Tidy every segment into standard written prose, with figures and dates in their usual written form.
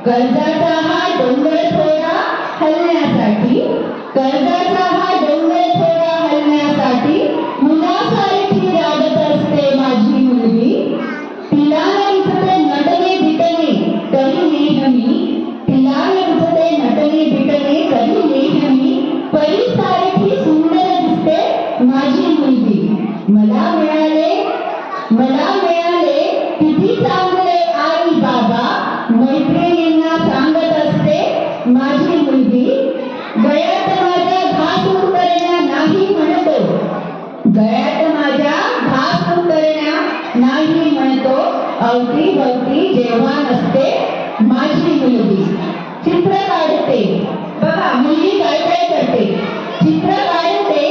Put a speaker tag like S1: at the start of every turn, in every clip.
S1: कर्जाचा हा डोंगर थोडा हलण्यासाठी, कर्जाचा हा डोंगर थोडा हलण्यासाठी मुलासारखी राबत असते माझी मुलगी. तिला रुचते नटणे बिटणे तरी नेहमी, तिला रुचते नटणे बिटणे तरी नेहमी परीसारखी सुंदर दिसते माझी मुलगी. मला मिळाले किती चांगले आई बाबा, मैत्रिणींना सांगत असते माझी मुलगी. गळ्यात माझ्या घास उतरण्या नाही म्हणतो, गळ्यात माझ्या घास उतरण्या नाही म्हणतो अवतीभवती जेव्हा नसते माझी मुलगी. चित्र काढते बघा मुलगी काय काय करते. चित्र काढते,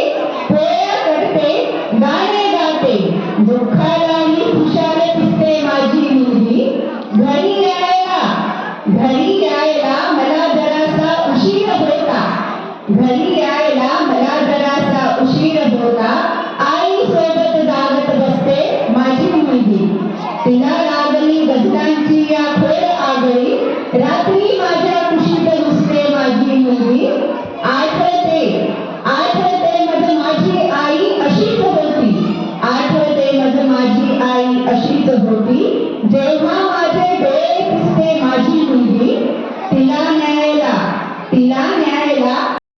S1: पोळ्या करते, गाणे गाते, दुःखालाही हुशार दिसते माझी मुलगी. घरी यायला मला जरासा उशीर होता, घरी यायला मला जरासा उशीर होता. आई सोबत जागत बसते माझी मुलगी. तिला लागली गजलांची या खोड आगळी, रात्री माझ्या कुशीत घुसते माझी मुलगी. आठवते मज माझी आई अशीच होती, आठवते मज माझी आई अशीच होती.